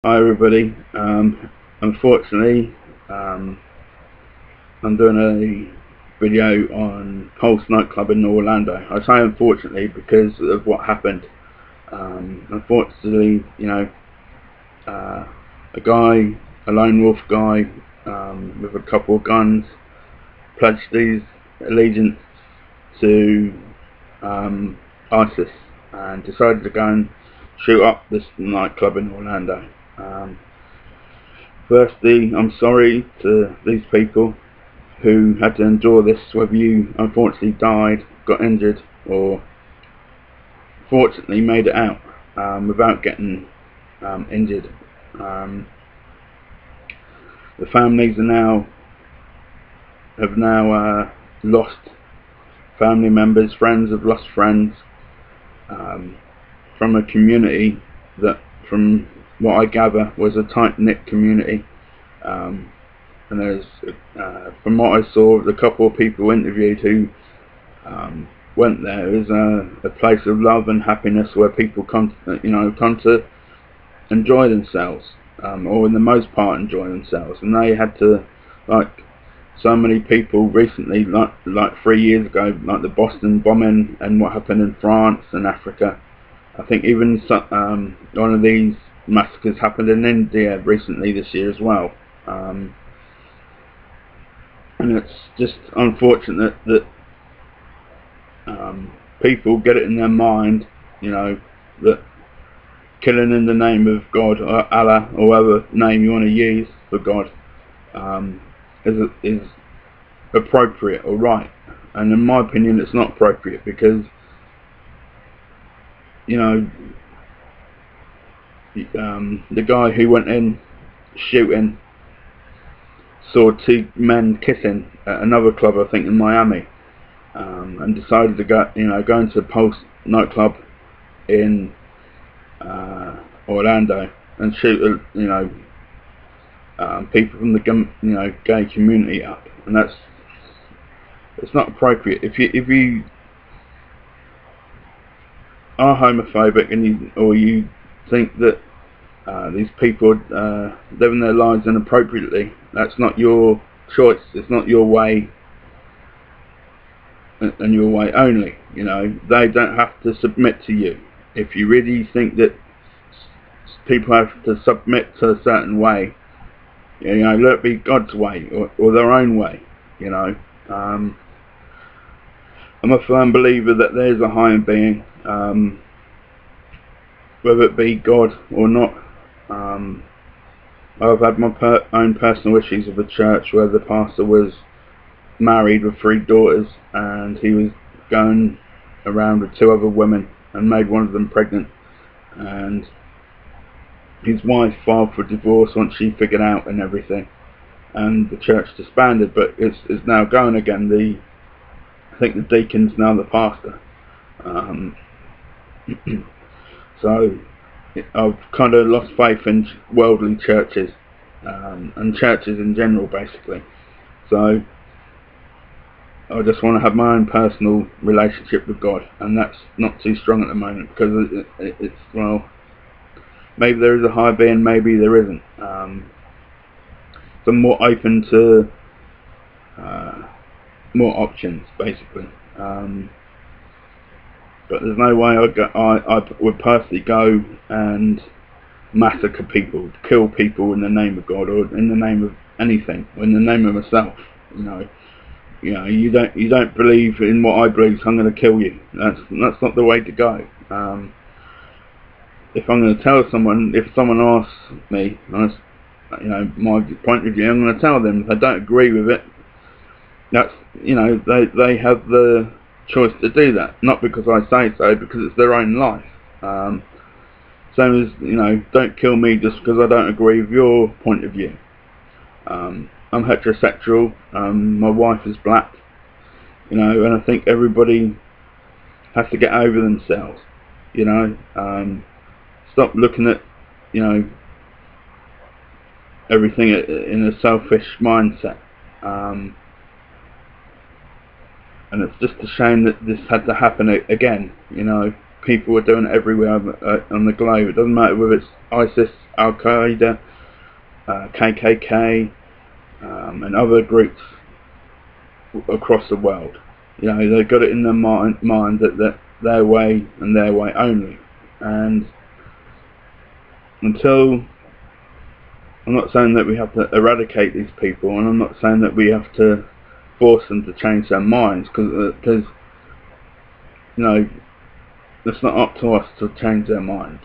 Hi everybody. Unfortunately, I'm doing a video on Pulse nightclub in Orlando. I say unfortunately because of what happened. Unfortunately, a guy, a lone wolf guy, with a couple of guns, pledged his allegiance to ISIS and decided to go and shoot up this nightclub in Orlando. Firstly, I'm sorry to these people who had to endure this, whether you unfortunately died, got injured, or fortunately made it out without getting injured. The families have now lost family members, friends have lost friends, from a community that, from what I gather, was a tight-knit community. And there's, from what I saw, the couple of people interviewed who went there, is a place of love and happiness where people come to enjoy themselves, or in the most part enjoy themselves. And they had to, like so many people recently, like 3 years ago, like the Boston bombing and what happened in France and Africa. I think even one of these massacres happened in India recently this year as well. And it's just unfortunate that people get it in their mind, that killing in the name of God or Allah or whatever name you want to use for God is appropriate or right. And in my opinion, it's not appropriate because the guy who went in shooting saw two men kissing at another club, I think in Miami, and decided to go into a Pulse nightclub in Orlando and shoot people from the gay community up, and it's not appropriate. If you are homophobic and you think that these people living their lives inappropriately, that's not your choice. It's not your way and your way only. They don't have to submit to you. If you really think that people have to submit to a certain way, let it be God's way or their own way. I'm a firm believer that there is a higher being, whether it be God or not. I've had my own personal issues with a church where the pastor was married with 3 daughters, and he was going around with 2 other women and made one of them pregnant, and his wife filed for divorce once she figured out and everything, and the church disbanded, but it's now going again. I think the deacon's now the pastor. So I've kind of lost faith in worldly churches, and churches in general, basically. So I just want to have my own personal relationship with God, and that's not too strong at the moment because it's well, maybe there is a higher being, maybe there isn't. So I'm more open to more options, basically. But there's no way I would personally go and massacre people, kill people in the name of God or in the name of anything, or in the name of myself. You don't believe in what I believe, so I'm going to kill you. That's not the way to go. If I'm going to tell someone, if someone asks me, my point of view, I'm going to tell them. If I don't agree with it, that's they have the choice to do that, not because I say so, because it's their own life. Same as don't kill me just because I don't agree with your point of view. I'm heterosexual. My wife is black. And I think everybody has to get over themselves. Stop looking at everything in a selfish mindset. And it's just a shame that this had to happen again. People are doing it everywhere on the globe. It doesn't matter whether it's ISIS Al Qaeda, KKK, and other groups across the world. You know, they've got it in their mind that their way and their way only. And until, I'm not saying that we have to eradicate these people, and I'm not saying that we have to force them to change their minds, because you know, it's not up to us to change their minds.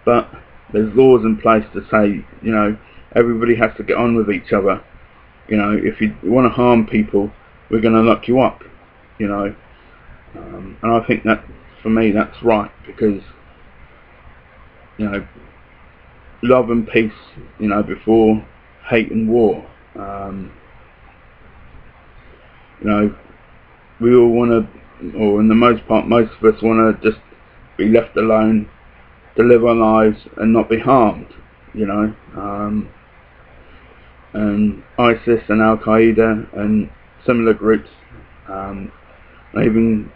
But there's laws in place to say, you know, everybody has to get on with each other. You know, if you want to harm people, we're going to lock you up. You know, and I think that, for me, that's right, because you know, love and peace, you know, before hate and war. You know, we all want to, or in the most part, most of us want to just be left alone to live our lives and not be harmed. You know, and ISIS and Al Qaeda and similar groups, they even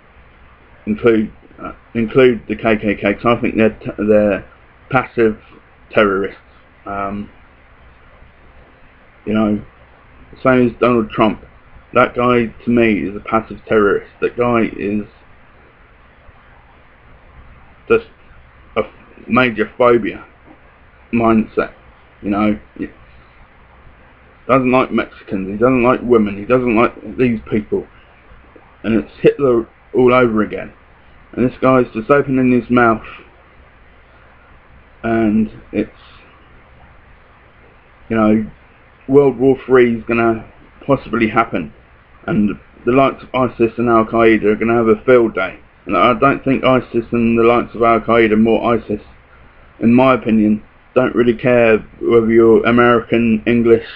include the KKK, because I think they're passive terrorists. You know, same as Donald Trump. That guy, to me, is a passive terrorist. That guy is just a major phobia mindset. You know, he doesn't like Mexicans, he doesn't like women, he doesn't like these people, and it's Hitler all over again. And this guy's just opening his mouth, and it's, you know, World War III is going to possibly happen, and the likes of ISIS and Al Qaeda are going to have a field day. And I don't think ISIS and the likes of Al Qaeda, more ISIS, in my opinion, don't really care whether you're American, English,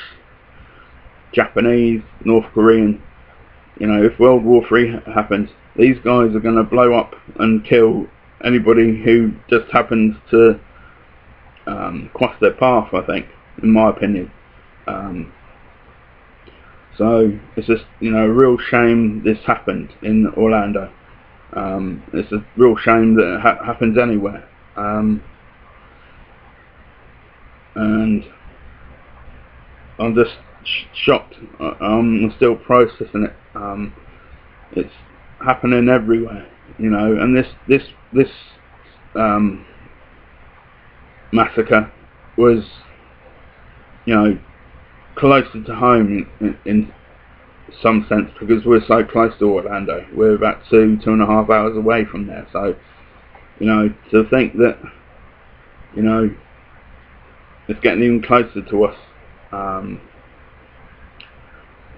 Japanese, North Korean. You know, if World War III happens, these guys are going to blow up and kill anybody who just happens to cross their path, I think, in my opinion. So it's just, you know, a real shame this happened in Orlando. It's a real shame that it happens anywhere. And I'm just shocked. I'm still processing it. It's happening everywhere, you know. And this massacre was, you know, closer to home in some sense, because we're so close to Orlando. We're about 2.5 hours away from there. So, you know, to think that, you know, it's getting even closer to us,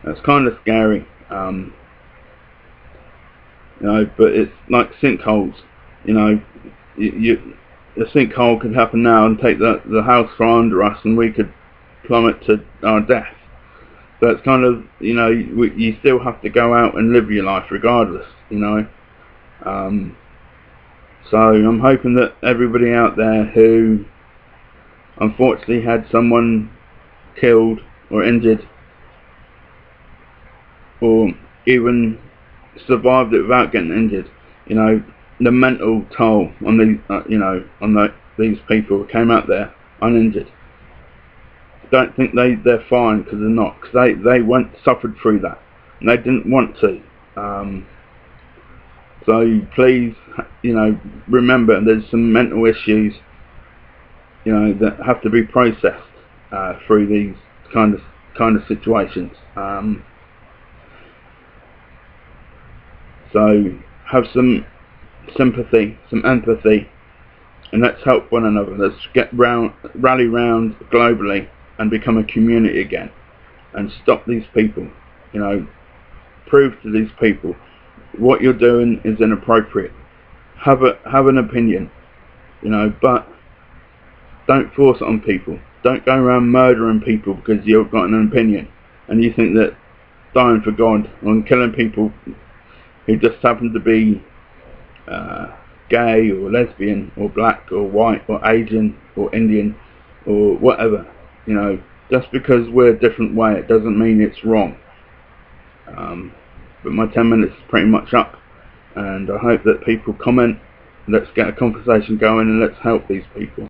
that's kind of scary. You know, but it's like sinkholes. You know, a sinkhole could happen now and take the house from under us, and we could plummet to our death. So it's kind of, you know, you still have to go out and live your life regardless, you know. So I'm hoping that everybody out there who unfortunately had someone killed or injured, or even survived it without getting injured, you know, the mental toll on these, you know, on these people who came out there uninjured. Don't think they're fine, because they're not, because they suffered through that, and they didn't want to. So please, you know, remember there's some mental issues, you know, that have to be processed through these kind of situations. So have some sympathy, some empathy, and let's help one another. Let's rally round globally and become a community again, and stop these people. You know, prove to these people what you're doing is inappropriate. Have an opinion, you know, but don't force it on people. Don't go around murdering people because you've got an opinion and you think that dying for God and killing people who just happen to be gay or lesbian or black or white or Asian or Indian or whatever, you know, just because we're a different way, it doesn't mean it's wrong. But my 10 minutes is pretty much up, and I hope that people comment. Let's get a conversation going and let's help these people.